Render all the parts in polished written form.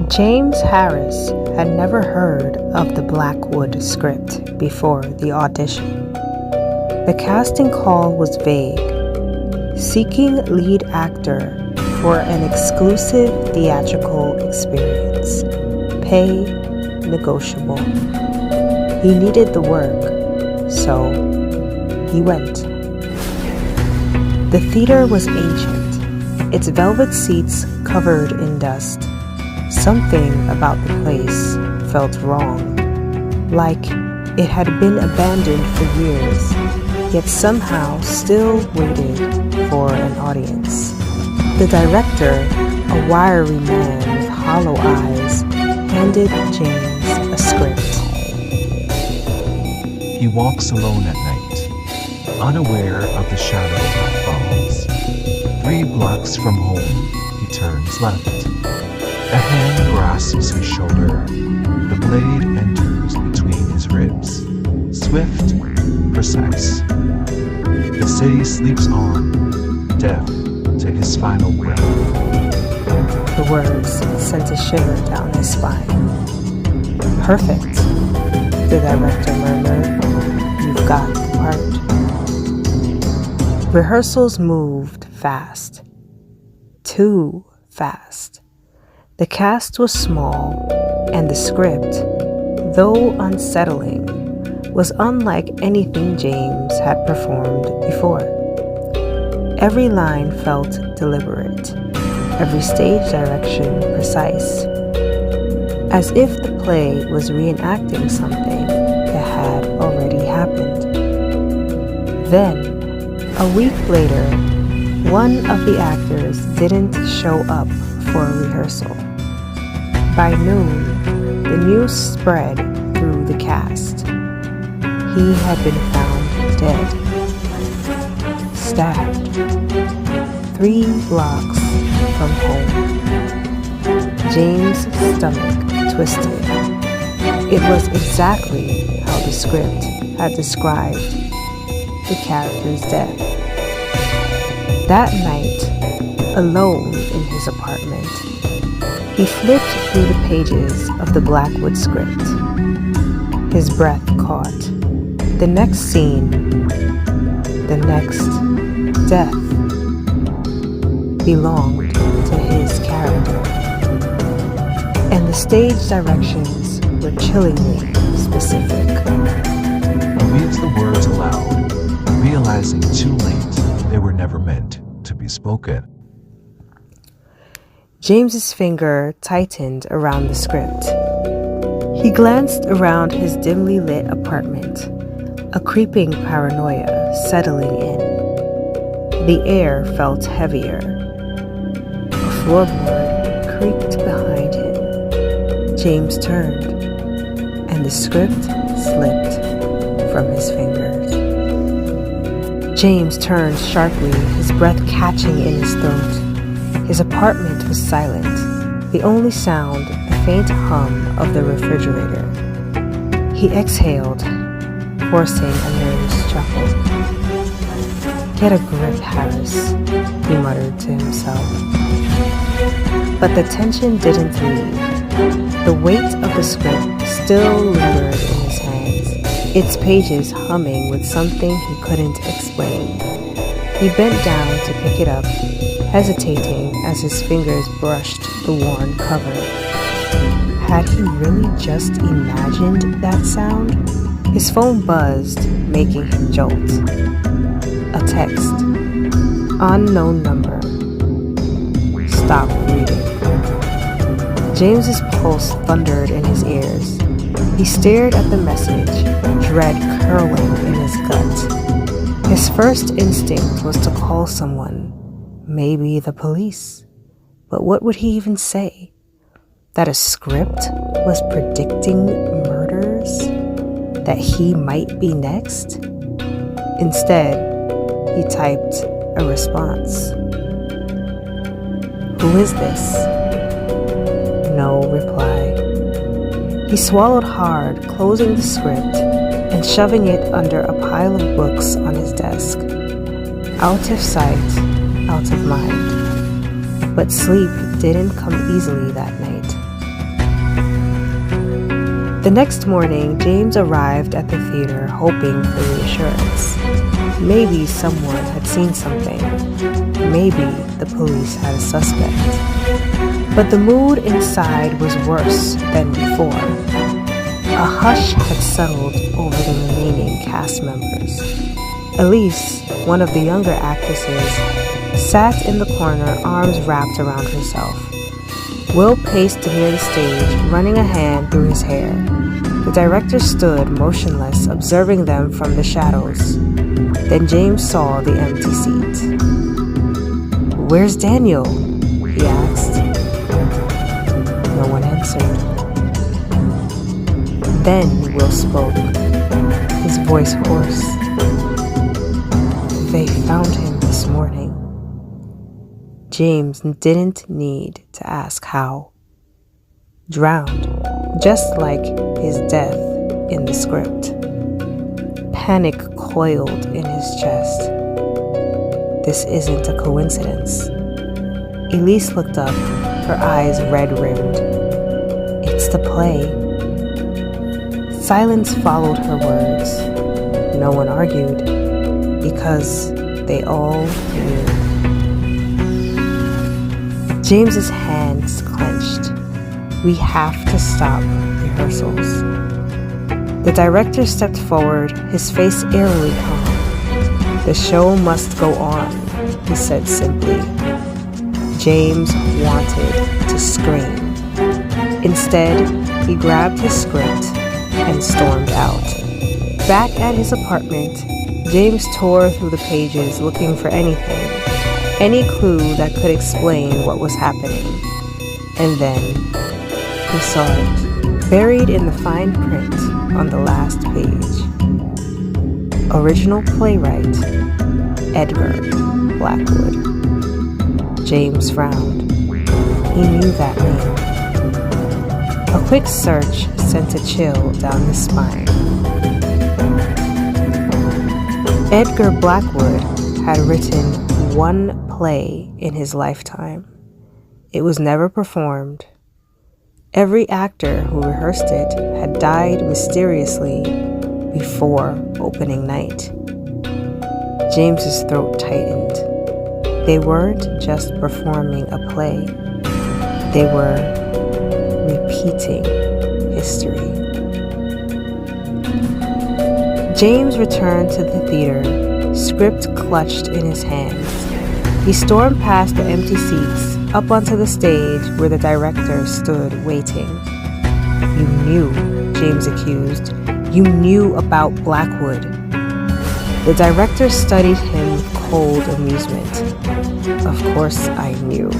James Harris had never heard of the Blackwood Script before the audition. The casting call was vague, seeking lead actor for an exclusive theatrical experience. Pay negotiable. He needed the work, so he went. The theater was ancient, its velvet seats covered in dust. Something about the place felt wrong, like it had been abandoned for years, yet somehow still waited for an audience. The director, a wiry man with hollow eyes, handed James a script. He walks alone at night, unaware of the shadow that falls. 3 blocks from home, he turns left. A hand grasps his shoulder. The blade enters between his ribs. Swift, precise. The city sleeps on, deaf to his final breath. The words sent a shiver down his spine. Perfect, the director murmured. You've got the part. Rehearsals moved fast. Too fast. The cast was small, and the script, though unsettling, was unlike anything James had performed before. Every line felt deliberate, every stage direction precise, as if the play was reenacting something that had already happened. Then, a week later, one of the actors didn't show up for a rehearsal. By noon, the news spread through the cast. He had been found dead, stabbed, 3 blocks from home. James' stomach twisted. It was exactly how the script had described the character's death. That night, alone in his apartment, he flipped through the pages of the Blackwood Script. His breath caught. The next scene, the next death, belonged to his character. And the stage directions were chillingly specific. He reads the words aloud, realizing too late they were never meant to be spoken. James's finger tightened around the script. He glanced around his dimly lit apartment, a creeping paranoia settling in. The air felt heavier. A floorboard creaked behind him. James turned, and the script slipped from his fingers. James turned sharply, his breath catching in his throat. His apartment was silent, the only sound the faint hum of the refrigerator. He exhaled, forcing a nervous chuckle. Get a grip, Harris, he muttered to himself. But the tension didn't leave. The weight of the script still lingered in his hands, its pages humming with something he couldn't explain. He bent down to pick it up, hesitating as his fingers brushed the worn cover. Had he really just imagined that sound? His phone buzzed, making him jolt. A text. Unknown number. Stop reading. James's pulse thundered in his ears. He stared at the message, dread curling in his gut. His first instinct was to call someone. Maybe the police. But what would he even say? That a script was predicting murders? That he might be next? Instead, he typed a response. Who is this? No reply. He swallowed hard, closing the script and shoving it under a pile of books on his desk. Out of sight, out of mind. But sleep didn't come easily that night. The next morning, James arrived at the theater hoping for reassurance. Maybe someone had seen something. Maybe the police had a suspect. But the mood inside was worse than before. A hush had settled over the remaining cast members. Elise, one of the younger actresses, sat in the corner, arms wrapped around herself. Will paced near the stage, running a hand through his hair. The director stood motionless, observing them from the shadows. Then James saw the empty seat. "Where's Daniel?" he asked. No one answered. Then Will spoke, his voice hoarse. "They found him this morning." James didn't need to ask how. Drowned, just like his death in the script. Panic coiled in his chest. This isn't a coincidence. Elise looked up, her eyes red-rimmed. It's the play. Silence followed her words. No one argued, because they all knew. James's hands clenched. We have to stop rehearsals. The director stepped forward, his face eerily calm. "The show must go on," he said simply. James wanted to scream. Instead, he grabbed his script and stormed out. Back at his apartment, James tore through the pages looking for anything, any clue that could explain what was happening. And then he saw it, buried in the fine print on the last page. Original playwright, Edgar Blackwood. James frowned. He knew that name. A quick search sent a chill down his spine. Edgar Blackwood had written one play in his lifetime. It was never performed. Every actor who rehearsed it had died mysteriously before opening night. James's throat tightened. They weren't just performing a play. They were repeating history. James returned to the theater, script clutched in his hands. He stormed past the empty seats, up onto the stage where the director stood waiting. "You knew," James accused. "You knew about Blackwood." The director studied him with cold amusement. "Of course I knew."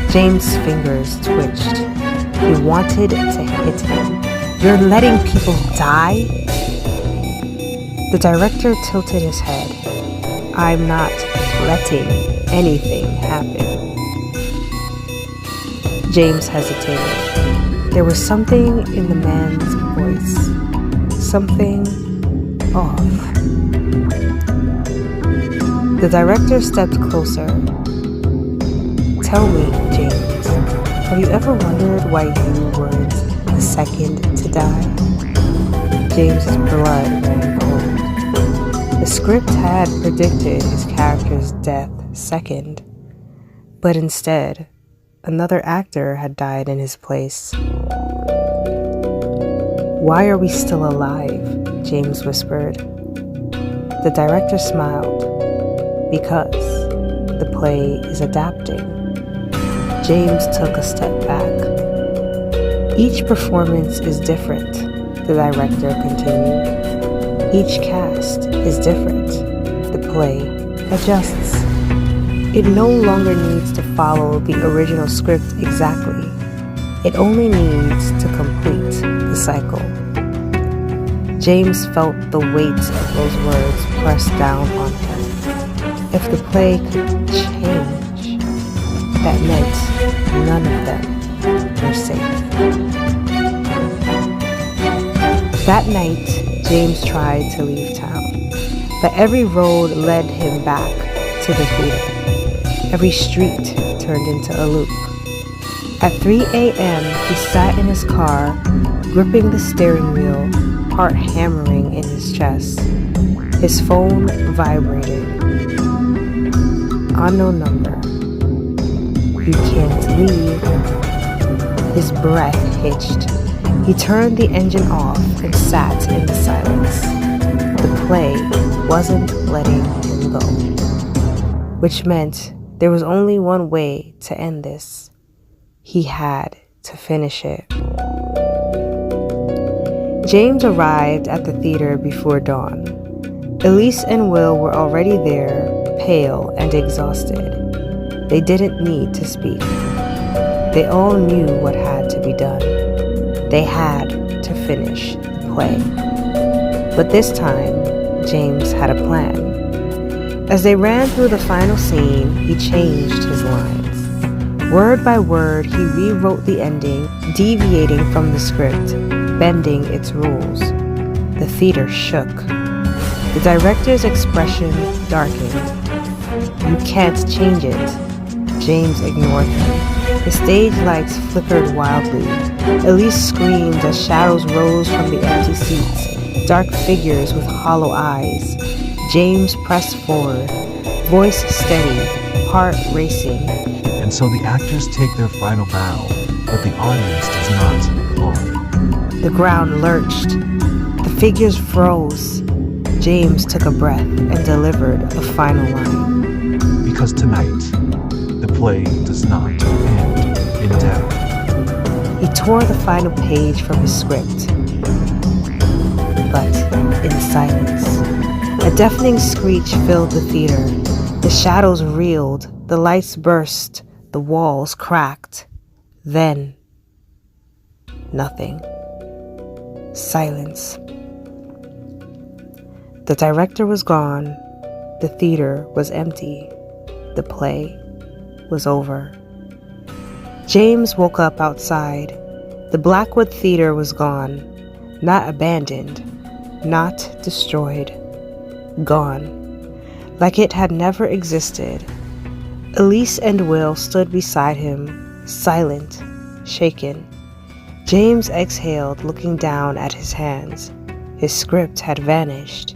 James' fingers twitched. He wanted to hit him. "You're letting people die?" The director tilted his head. "I'm not letting anything happen." James hesitated. There was something in the man's voice. Something off. The director stepped closer. "Tell me, James, have you ever wondered why you weren't the second to die?" James's blood ran cold. The script had predicted his character's death second, but instead, another actor had died in his place. "Why are we still alive?" James whispered. The director smiled. "Because the play is adapting." James took a step back. "Each performance is different," the director continued. "Each cast is different. The play adjusts. It no longer needs to follow the original script exactly. It only needs to complete the cycle." James felt the weight of those words press down on him. If the play could change, that meant none of them were safe. That night, James tried to leave town, but every road led him back to the theater. Every street turned into a loop. At 3 a.m., he sat in his car, gripping the steering wheel, heart hammering in his chest. His phone vibrated. Unknown number. You can't leave. His breath hitched. He turned the engine off and sat in the silence. The play wasn't letting him go, which meant there was only one way to end this. He had to finish it. James arrived at the theater before dawn. Elise and Will were already there, pale and exhausted. They didn't need to speak. They all knew what had to be done. They had to finish the play. But this time, James had a plan. As they ran through the final scene, he changed his lines. Word by word, he rewrote the ending, deviating from the script, bending its rules. The theater shook. The director's expression darkened. You can't change it. James ignored him. The stage lights flickered wildly. Elise screamed as shadows rose from the empty seats, dark figures with hollow eyes. James pressed forward, voice steady, heart racing. And so the actors take their final bow, but the audience does not applaud. The ground lurched. The figures froze. James took a breath and delivered the final line. Because tonight, the play does not end in death. He tore the final page from his script, but in silence. A deafening screech filled the theater. The shadows reeled, the lights burst, the walls cracked. Then, nothing. Silence. The director was gone. The theater was empty. The play was over. James woke up outside. The Blackwood Theater was gone. Not abandoned. Not destroyed. Gone. Like it had never existed. Elise and Will stood beside him, silent, shaken. James exhaled, looking down at his hands. His script had vanished.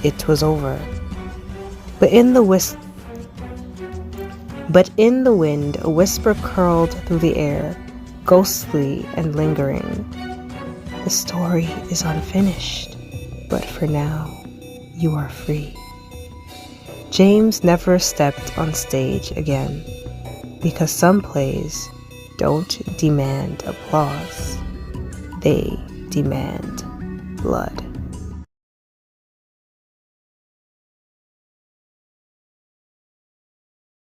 It was over. But in the wind, a whisper curled through the air, ghostly and lingering. The story is unfinished, but for now, you are free. James never stepped on stage again, because some plays don't demand applause. They demand blood.